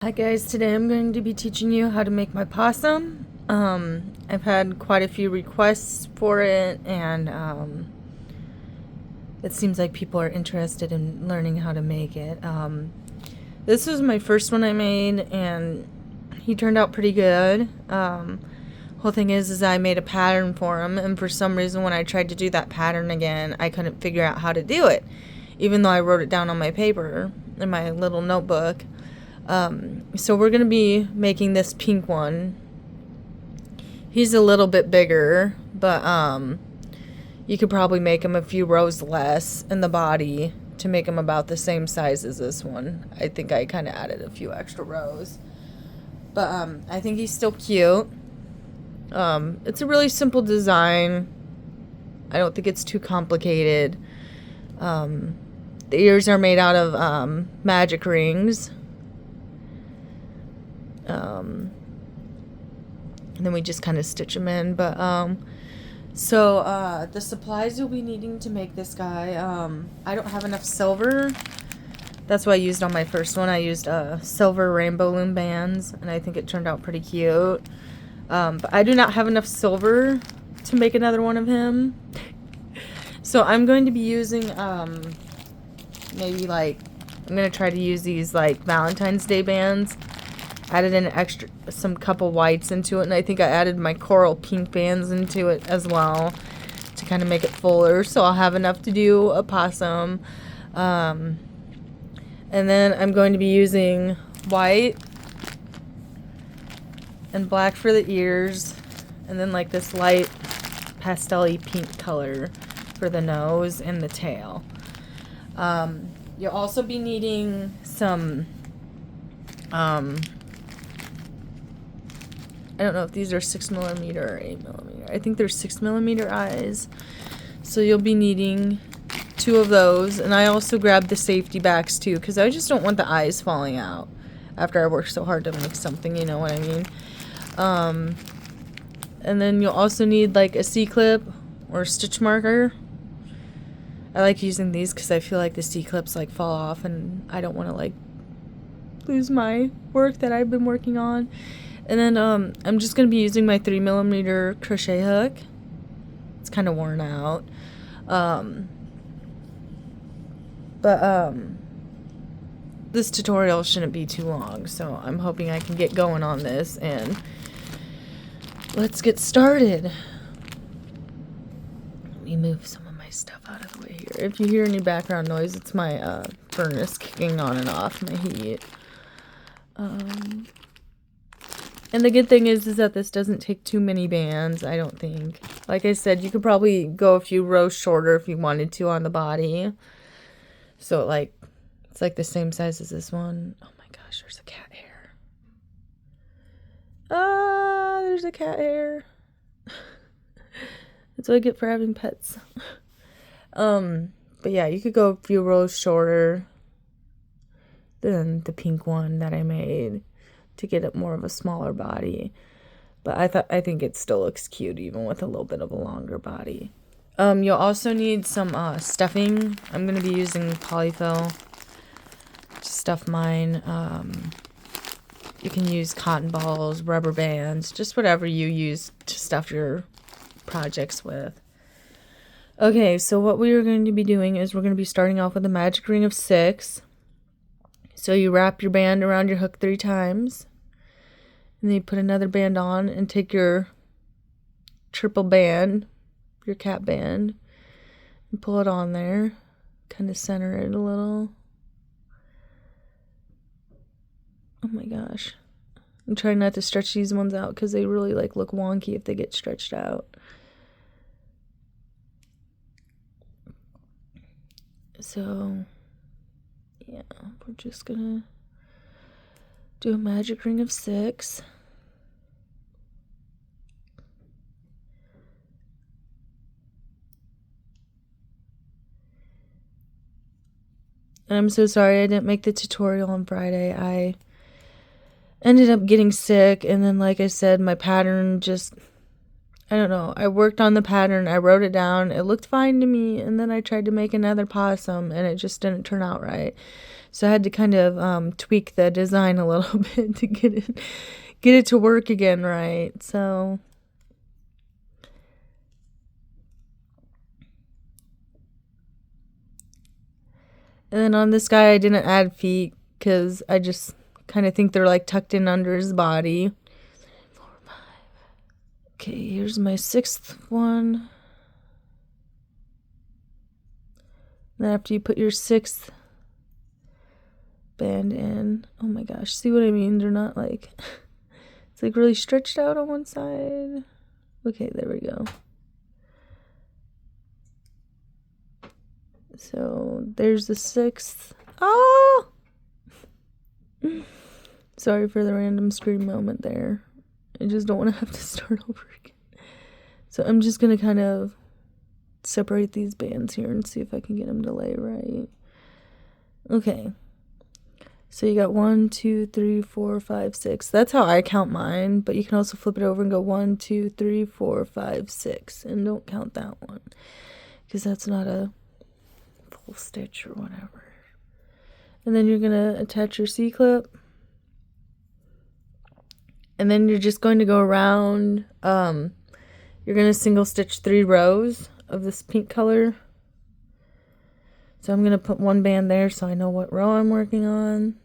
Hi guys, today I'm going to be teaching you how to make my possum. I've had quite a few requests for it, and it seems like people are interested in learning how to make it. This was my first one I made, and he turned out pretty good. Whole thing is I made a pattern for him, and for some reason when I tried to do that pattern again, I couldn't figure out how to do it, even though I wrote it down on my paper in my little notebook. So we're going to be making this pink one. He's a little bit bigger, but you could probably make him a few rows less in the body to make him about the same size as this one. I think I kind of added a few extra rows. But I think he's still cute. It's a really simple design. I don't think it's too complicated. The ears are made out of magic rings. And then we just kind of stitch them in. But so the supplies you'll be needing to make this guy, I don't have enough silver. That's what I used on my first one. I used silver rainbow loom bands, and I think it turned out pretty cute. But I do not have enough silver to make another one of him. So I'm going to be using maybe I'm going to try to use these Valentine's Day bands. Added in some couple whites into it, and I think I added my coral pink bands into it as well to kind of make it fuller, so I'll have enough to do a possum. And then I'm going to be using white and black for the ears, and then this light pastel-y pink color for the nose and the tail. You'll also be needing some I don't know if these are 6mm or 8mm. I think they're 6mm eyes. So you'll be needing 2 of those. And I also grabbed the safety backs too, because I just don't want the eyes falling out after I worked so hard to make something, you know what I mean? And then you'll also need a C-clip or a stitch marker. I like using these because I feel like the C-clips fall off, and I don't want to lose my work that I've been working on. And then I'm just going to be using my 3mm crochet hook. It's kind of worn out. But this tutorial shouldn't be too long, so I'm hoping I can get going on this, and let's get started. Let me move some of my stuff out of the way here. If you hear any background noise, it's my furnace kicking on and off, my heat. And the good thing is that this doesn't take too many bands, I don't think. Like I said, you could probably go a few rows shorter if you wanted to on the body. So, it's the same size as this one. Oh my gosh, there's a cat hair. Ah, there's a cat hair. That's what I get for having pets. But yeah, you could go a few rows shorter than the pink one that I made to get it more of a smaller body. But I think it still looks cute even with a little bit of a longer body. You'll also need some stuffing. I'm going to be using polyfill to stuff mine. You can use cotton balls, rubber bands, just whatever you use to stuff your projects with. Okay, so what we are going to be doing is we're going to be starting off with a magic ring of 6. So you wrap your band around your hook 3 times. And then you put another band on and take your triple band, your cat band, and pull it on there. Kind of center it a little. Oh my gosh. I'm trying not to stretch these ones out because they really look wonky if they get stretched out. So, yeah, we're just gonna do a magic ring of 6. And I'm so sorry I didn't make the tutorial on Friday. I ended up getting sick, and then like I said, my pattern just, I don't know. I worked on the pattern, I wrote it down, it looked fine to me, and then I tried to make another possum, and it just didn't turn out right. So I had to kind of tweak the design a little bit to get it to work again right. So and then on this guy I didn't add feet because I just kind of think they're like tucked in under his body. 4, 5. Okay, here's my 6th one. Then after you put your 6th band in, oh my gosh, see what I mean? They're not like, it's like really stretched out on one side. Okay, there we go. So there's the 6th. Oh! Sorry for the random scream moment there. I just don't want to have to start over again. So I'm just going to kind of separate these bands here and see if I can get them to lay right. Okay. So you got 1, 2, 3, 4, 5, 6. That's how I count mine, but you can also flip it over and go 1, 2, 3, 4, 5, 6. And don't count that one because that's not a full stitch or whatever. And then you're going to attach your C-clip. And then you're just going to go around, you're going to single stitch 3 rows of this pink color. So I'm going to put 1 band there so I know what row I'm working on.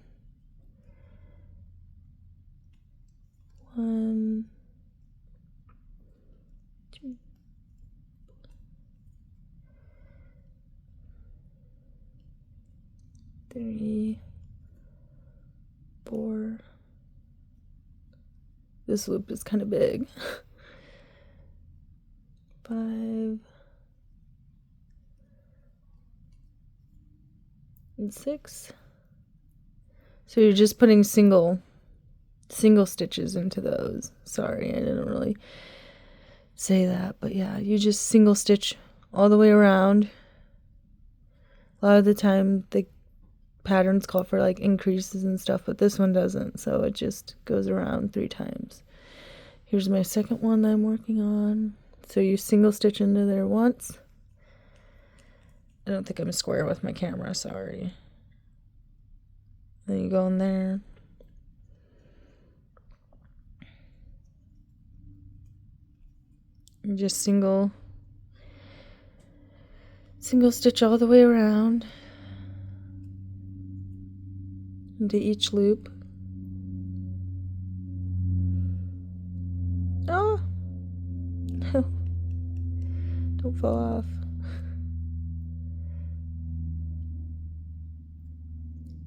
1, 2, 3, 4. This loop is kind of big. 5. And 6. So you're just putting single stitches into those. Sorry, I didn't really say that, but yeah, you just single stitch all the way around. A lot of the time the patterns call for like increases and stuff, but this one doesn't, so it just goes around 3 times. Here's my 2nd one that I'm working on. So you single stitch into there once. I don't think I'm square with my camera, sorry. Then you go in there. You just single stitch all the way around into each loop. Oh! No. Don't fall off.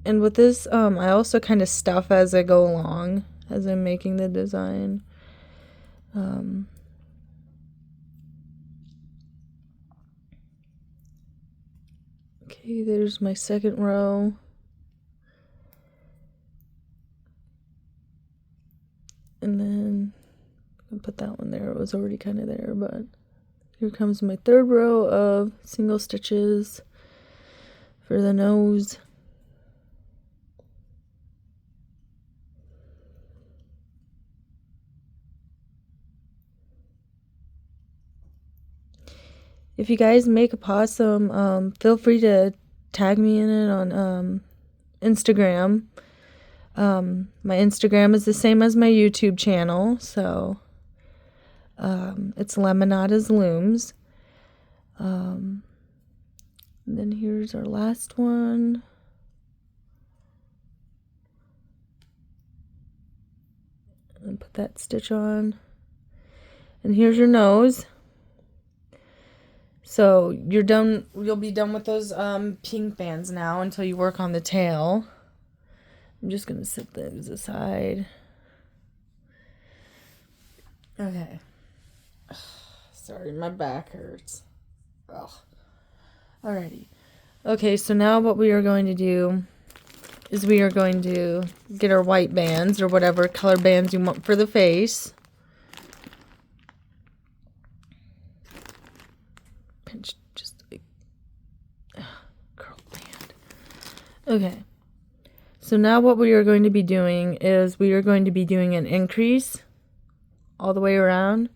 And with this, I also kind of stuff as I go along, as I'm making the design. Okay, there's my 2nd row. And then I'll put that one there. It was already kind of there, but here comes my 3rd row of single stitches for the nose. If you guys make a possum, feel free to tag me in it on Instagram. My Instagram is the same as my YouTube channel, so it's Lemonada's Looms. And then here's our last one. And put that stitch on. And here's your nose. So you're done. You'll be done with those pink bands now until you work on the tail. I'm just gonna set those aside. Okay. Sorry, my back hurts. Ugh. Alrighty. Okay, so now what we are going to do is we are going to get our white bands or whatever color bands you want for the face. Pinch just like curl band. Okay. So now what we are going to be doing is we are going to be doing an increase all the way around.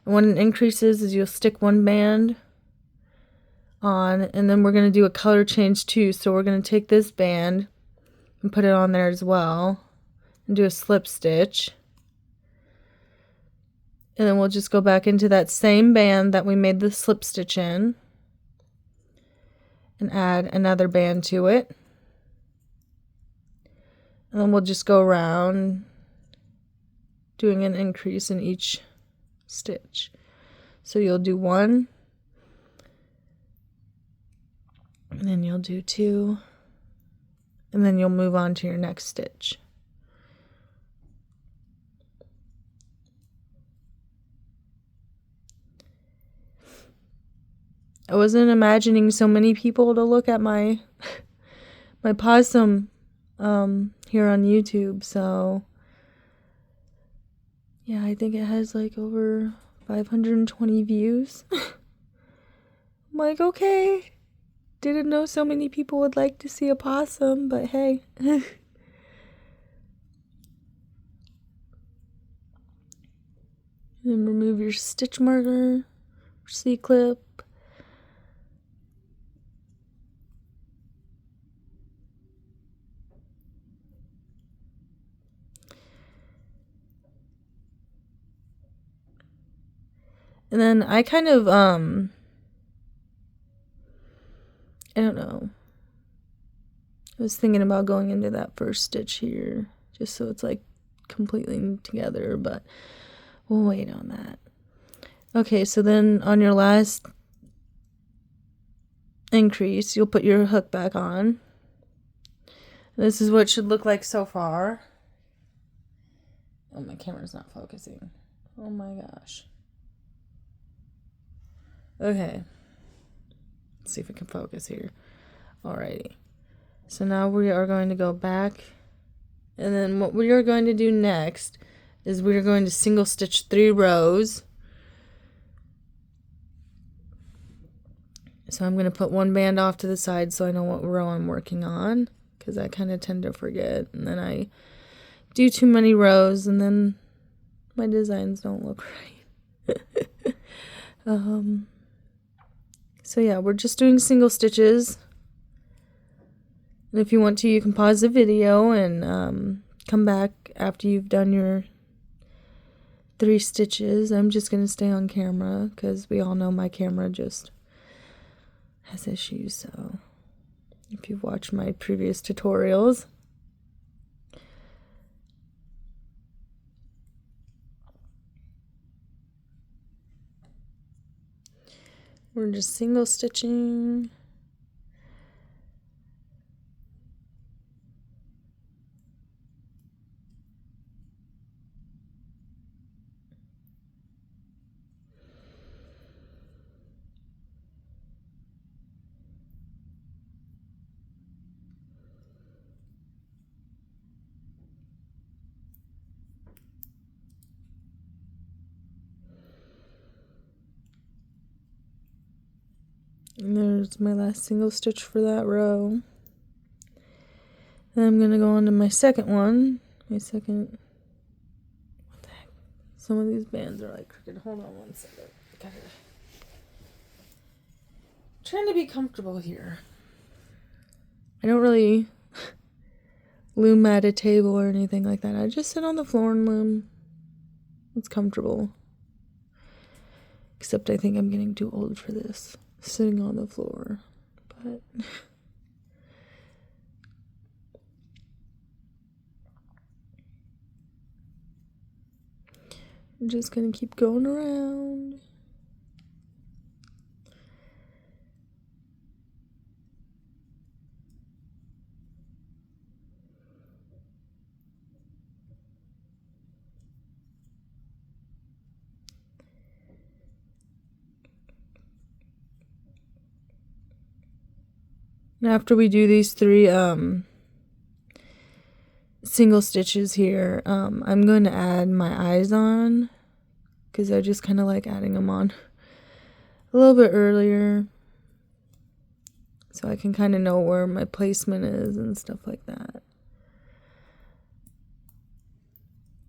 And what an increase is you'll stick 1 band on, and then we're going to do a color change too. So we're going to take this band and put it on there as well and do a slip stitch. And then we'll just go back into that same band that we made the slip stitch in and add another band to it. And then we'll just go around doing an increase in each stitch. So you'll do 1, and then you'll do 2, and then you'll move on to your next stitch. I wasn't imagining so many people to look at my my possum here on YouTube, so yeah, I think it has like over 520 views. I'm like, okay, didn't know so many people would like to see a possum, but hey. Then remove your stitch marker, C-clip. And then I kind of, I don't know. I was thinking about going into that first stitch here, just so it's like completely together, but we'll wait on that. Okay, so then on your last increase, you'll put your hook back on. This is what it should look like so far. Oh, my camera's not focusing. Oh my gosh. Okay. Let's see if it can focus here. Alrighty. So now we are going to go back. And then what we are going to do next is we are going to single stitch 3 rows. So I'm going to put 1 band off to the side so I know what row I'm working on, because I kind of tend to forget. And then I do too many rows and then my designs don't look right. So yeah, we're just doing single stitches. And if you want to, you can pause the video and come back after you've done your 3 stitches. I'm just going to stay on camera because we all know my camera just has issues. So if you've watched my previous tutorials. We're just single stitching. And there's my last single stitch for that row. Then I'm going to go on to my second one. What the heck? Some of these bands are like crooked. Hold on one second. Trying to be comfortable here. I don't really loom at a table or anything like that. I just sit on the floor and loom. It's comfortable. Except I think I'm getting too old for this. Sitting on the floor. But I'm just gonna keep going around. After we do these 3 single stitches here, I'm going to add my eyes on, because I just kind of like adding them on a little bit earlier, so I can kind of know where my placement is and stuff like that.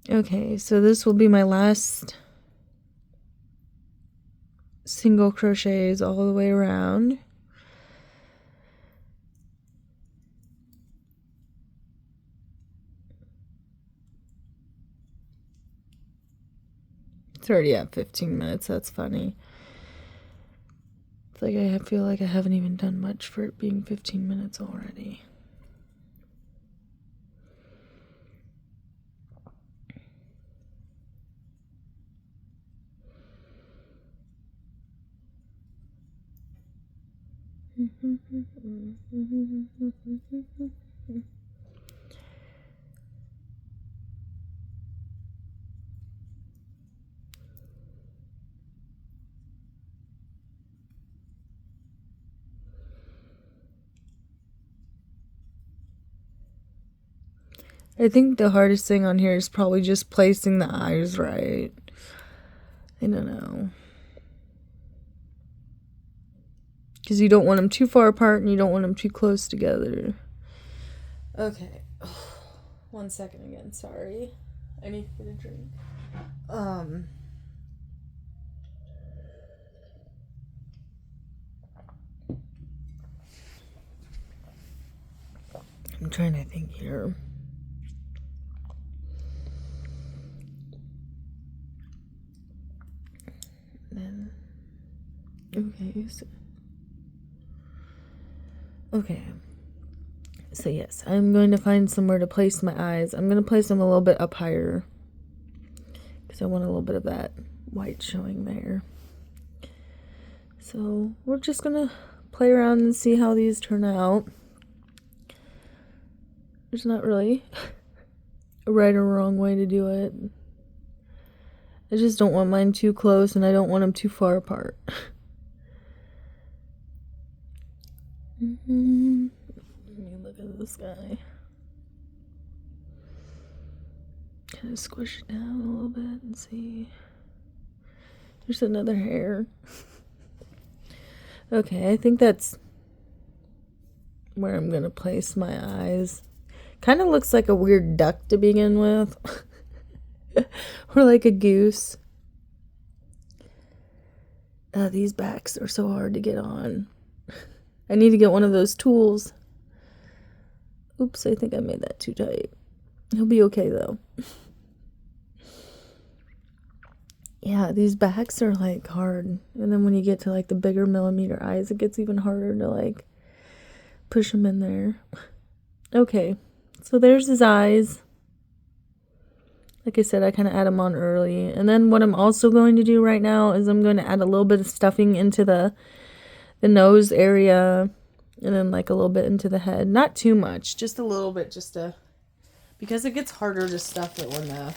Okay, so this will be my last single crochets all the way around. It's already at 15 minutes. That's funny. It's like I feel like I haven't even done much for it being 15 minutes already. I think the hardest thing on here is probably just placing the eyes right. I don't know. Because you don't want them too far apart and you don't want them too close together. Okay. 1 second again. Sorry. I need to get a drink. I'm trying to think here. Then, okay, so yes, I'm going to find somewhere to place my eyes. I'm going to place them a little bit up higher because I want a little bit of that white showing there. So we're just going to play around and see how these turn out. There's not really a right or wrong way to do it. I just don't want mine too close and I don't want them too far apart. Let me look at this guy. Kind of squish it down a little bit and see. There's another hair. Okay, I think that's where I'm gonna place my eyes. Kind of looks like a weird duck to begin with. Or like a goose. These backs are so hard to get on. I need to get one of those tools. Oops, I think I made that too tight. He'll be okay though. Yeah, these backs are like hard. And then when you get to like the bigger millimeter eyes, it gets even harder to like push them in there. Okay, so there's his eyes. Like I said, I kind of add them on early. And then what I'm also going to do right now is I'm going to add a little bit of stuffing into the nose area. And then like a little bit into the head. Not too much, just a little bit, because it gets harder to stuff it when the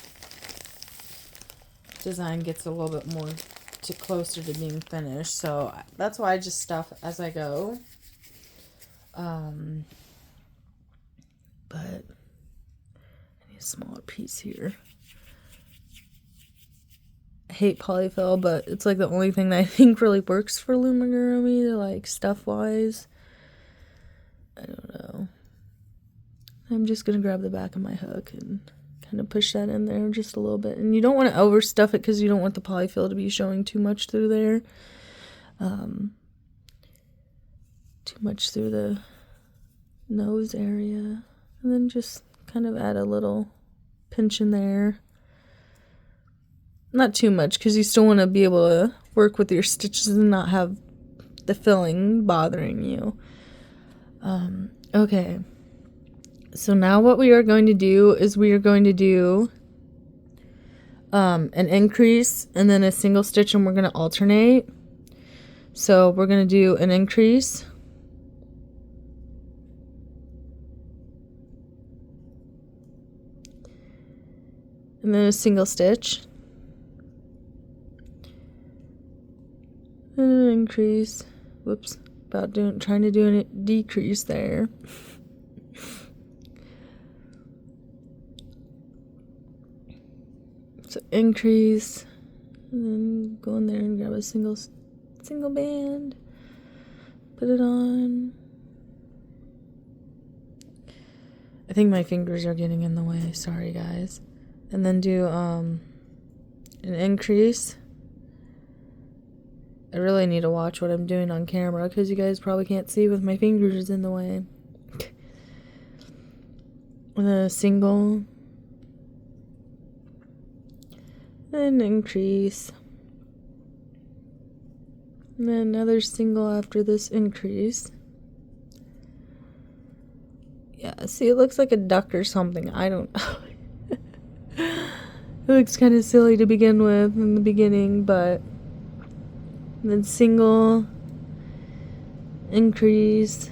design gets a little bit more closer to being finished. So that's why I just stuff as I go. But I need a smaller piece here. I hate polyfill, but it's like the only thing that I think really works for Loomigurumi to like stuff wise. I don't know. I'm just gonna grab the back of my hook and kind of push that in there just a little bit. And you don't want to overstuff it because you don't want the polyfill to be showing too much through there. Too much through the nose area. And then just kind of add a little pinch in there. Not too much because you still want to be able to work with your stitches and not have the filling bothering you. Okay. So now what we are going to do is we are going to do an increase and then a single stitch, and we're going to alternate. So we're going to do an increase. And then a single stitch. And an increase. Whoops. Trying to do a decrease there. So increase, and then go in there and grab a single band, put it on. I think my fingers are getting in the way, sorry guys. And then do an increase. I really need to watch what I'm doing on camera because you guys probably can't see with my fingers in the way. And then a single. then increase, and then another single after this increase. Yeah, see, it looks like a duck or something. I don't know. It looks kind of silly to begin with in the beginning, but then single, increase.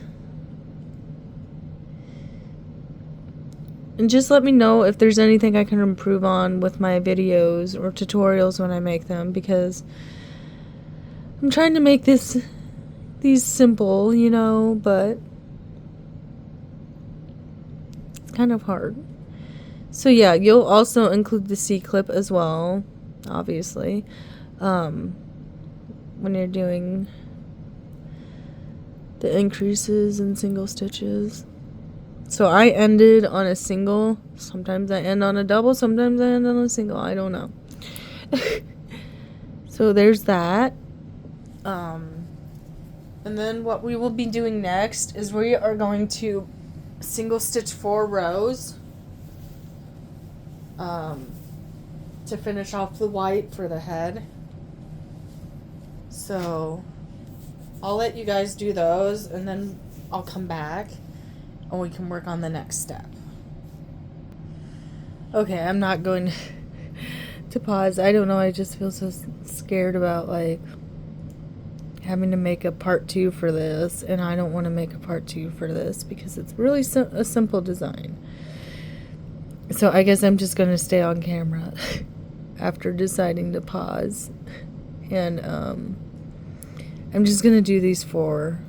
And just let me know if there's anything I can improve on with my videos or tutorials when I make them, because I'm trying to make these simple, you know, but it's kind of hard. So yeah, you'll also include the C-clip as well, obviously, when you're doing the increases and single stitches. So I ended on a single. Sometimes I end on a double. Sometimes I end on a single. I don't know. So there's that. And then what we will be doing next is we are going to single stitch 4 rows to finish off the white for the head. So I'll let you guys do those, and then I'll come back and we can work on the next step. Okay, I'm not going to pause. I don't know, I just feel so scared about like having to make a part 2 for this, and I don't want to make a part 2 for this because it's really a simple design. So I guess I'm just going to stay on camera after deciding to pause, and I'm just going to do these 4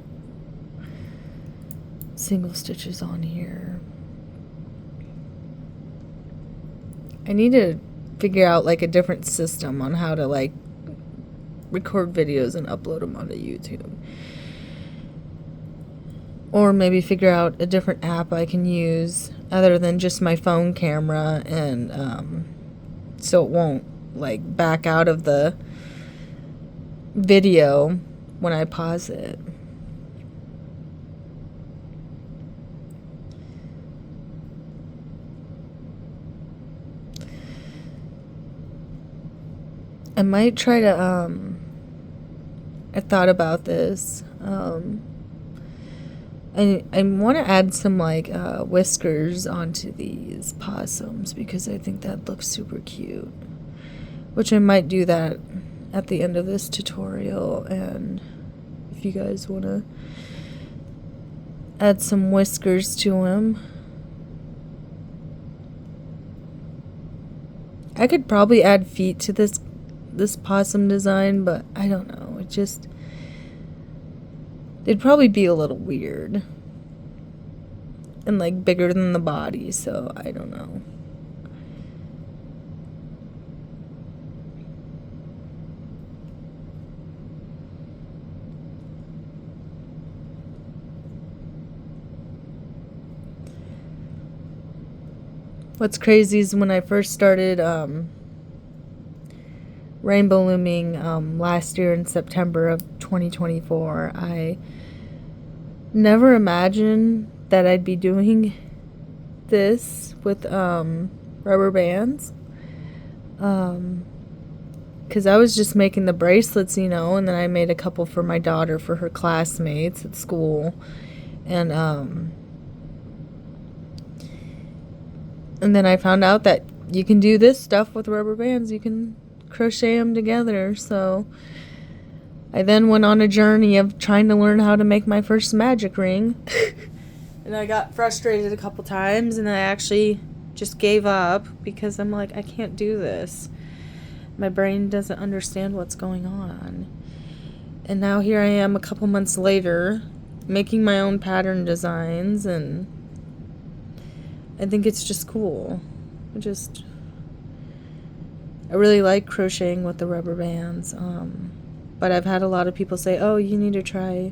single stitches on here. I need to figure out like a different system on how to like record videos and upload them onto YouTube, or maybe figure out a different app I can use other than just my phone camera, and so it won't like back out of the video when I pause it. I might try to, I thought about this, I want to add some, like, whiskers onto these possums, because I think that looks super cute, which I might do that at the end of this tutorial, and if you guys want to add some whiskers to him. I could probably add feet to this possum design, but I don't know, it'd probably be a little weird and like bigger than the body, so I don't know. What's crazy is when I first started rainbow looming last year in September of 2024, I never imagined that I'd be doing this with rubber bands, because I was just making the bracelets, you know, and then I made a couple for my daughter for her classmates at school, and then I found out that you can do this stuff with rubber bands. You can crochet them together. So I then went on a journey of trying to learn how to make my first magic ring. And I got frustrated a couple times, and I actually just gave up because I'm like, I can't do this. My brain doesn't understand what's going on. And now here I am a couple months later making my own pattern designs, and I think it's just cool. I really like crocheting with the rubber bands, but I've had a lot of people say, oh, you need to try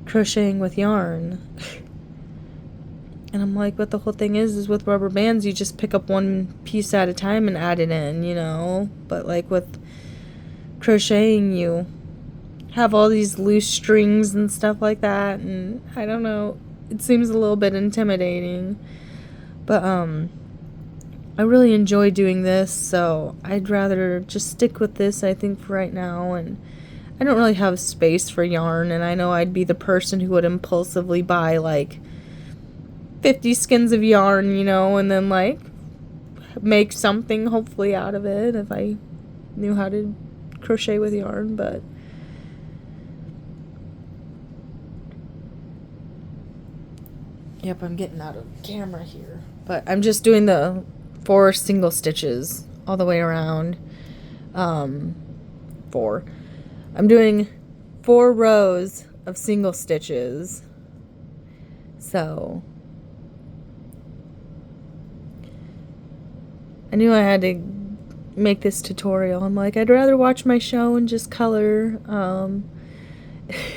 crocheting with yarn. And I'm like, but the whole thing is with rubber bands, you just pick up one piece at a time and add it in, you know? But like with crocheting, you have all these loose strings and stuff like that, and I don't know, it seems a little bit intimidating. But I really enjoy doing this, so I'd rather just stick with this, I think, for right now. And I don't really have space for yarn, and I know I'd be the person who would impulsively buy like 50 skins of yarn, you know, and then like make something hopefully out of it if I knew how to crochet with yarn. But yep, I'm getting out of camera here, but I'm just doing the 4 single stitches all the way around. 4. I'm doing 4 rows of single stitches. So I knew I had to make this tutorial. I'm like, I'd rather watch my show and just color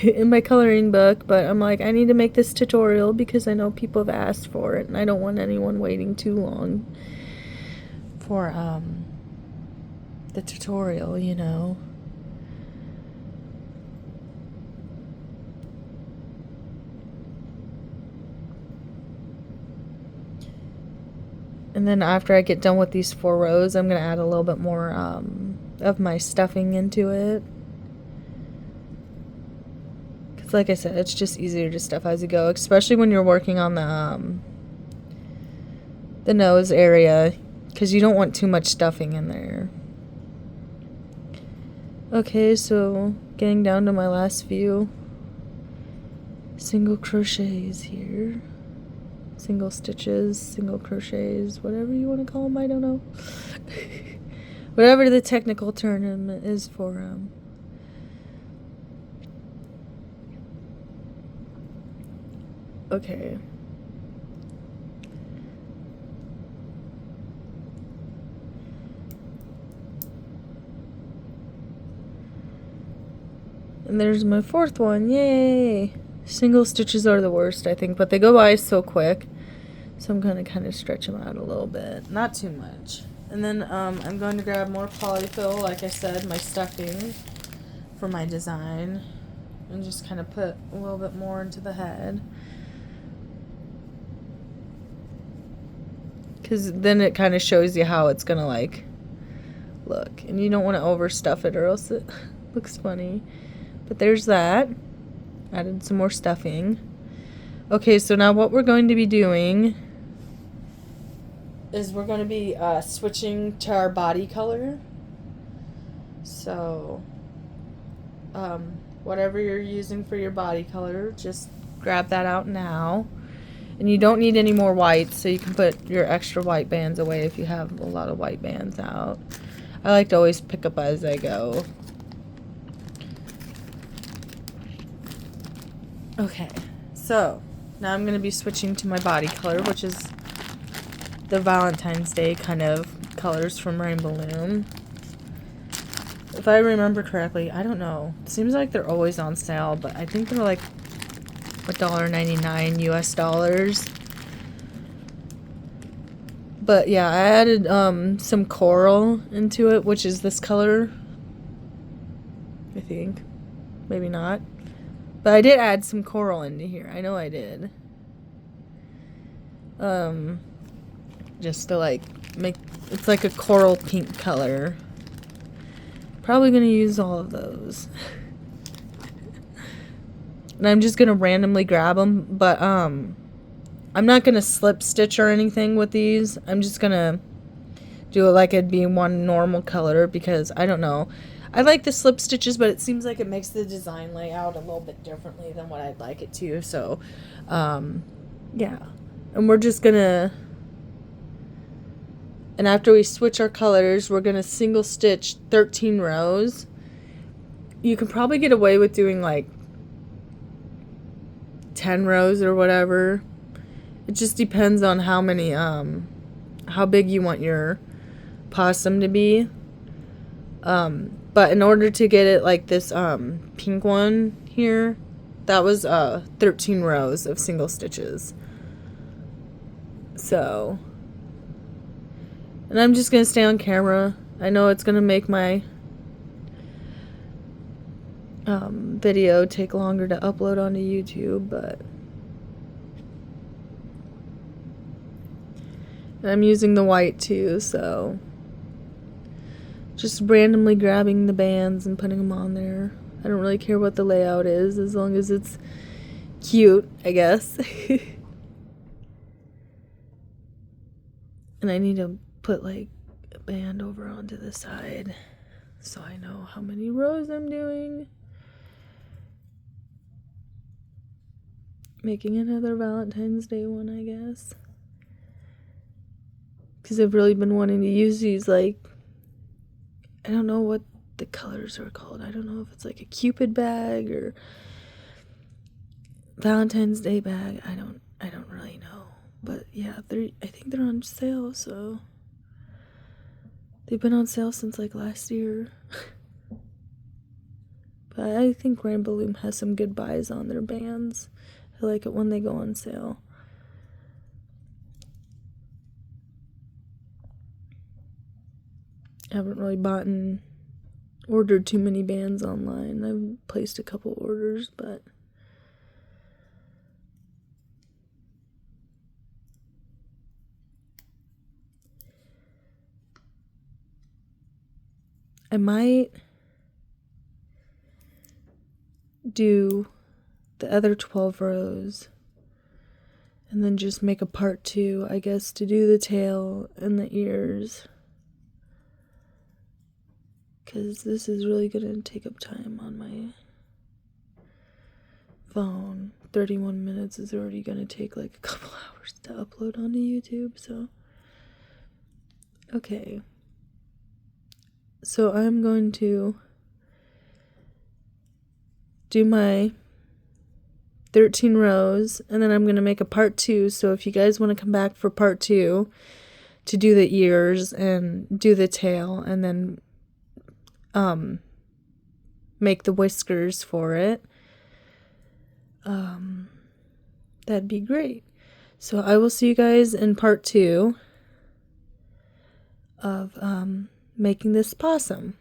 in my coloring book, but I'm like, I need to make this tutorial because I know people have asked for it, and I don't want anyone waiting too long for the tutorial, you know. And then after I get done with these 4 rows, I'm going to add a little bit more of my stuffing into it. Because like I said, it's just easier to stuff as you go, especially when you're working on the nose area, because you don't want too much stuffing in there. Okay, so getting down to my last few single crochets here. Single stitches, single crochets, whatever you want to call them, I don't know. Whatever the technical term is for them. Okay. And there's my 4th one, yay! Single stitches are the worst, I think, but they go by so quick. So I'm going to kind of stretch them out a little bit. Not too much. And then I'm going to grab more polyfill, like I said, my stuffing for my design. And just kind of put a little bit more into the head. Because then it kind of shows you how it's going to, like, look. And you don't want to overstuff it or else it looks funny. But there's that. Added some more stuffing. Okay, so now what we're going to be doing is we're going to be switching to our body color. So, whatever you're using for your body color, just grab that out now. And you don't need any more whites, so you can put your extra white bands away if you have a lot of white bands out. I like to always pick up as I go. Okay, so now I'm going to be switching to my body color, which is the Valentine's Day kind of colors from Rainbow Loom. If I remember correctly, I don't know. It seems like they're always on sale, but I think they're like $1.99 US dollars. But yeah, I added some coral into it, which is this color. I think. Maybe not. But I did add some coral into here. I know I did. Just to like make, it's like a coral pink color. Probably gonna use all of those. And I'm just gonna randomly grab them, but I'm not gonna slip stitch or anything with these. I'm just gonna do it like it'd be one normal color because I don't know. I like the slip stitches, but it seems like it makes the design layout a little bit differently than what I'd like it to. So, yeah. And we're just gonna, and after we switch our colors, we're gonna single stitch 13 rows. You can probably get away with doing like 10 rows or whatever. It just depends on how many, how big you want your possum to be. But in order to get it like this pink one here, that was 13 rows of single stitches. So, and I'm just going to stay on camera. I know it's going to make my video take longer to upload onto YouTube, but And I'm using the white too, so just randomly grabbing the bands and putting them on there. I don't really care what the layout is, as long as it's cute, I guess. And I need to put like a band over onto the side so I know how many rows I'm doing. Making another Valentine's Day one, I guess. Because I've really been wanting to use these, like, I don't know what the colors are called. I don't know if it's like a Cupid bag or Valentine's Day bag. I don't really know. But yeah, I think they're on sale, so they've been on sale since like last year. But I think Rainbow Loom has some good buys on their bands. I like it when they go on sale. I haven't really ordered too many bands online. I've placed a couple orders, but I might do the other 12 rows and then just make a part 2, I guess, to do the tail and the ears, because this is really going to take up time on my phone. 31 minutes is already going to take like a couple hours to upload onto YouTube, so okay. So I'm going to do my 13 rows, and then I'm going to make a part 2, so if you guys want to come back for part 2 to do the ears and do the tail and then make the whiskers for it, that'd be great. So I will see you guys in part 2 of making this possum.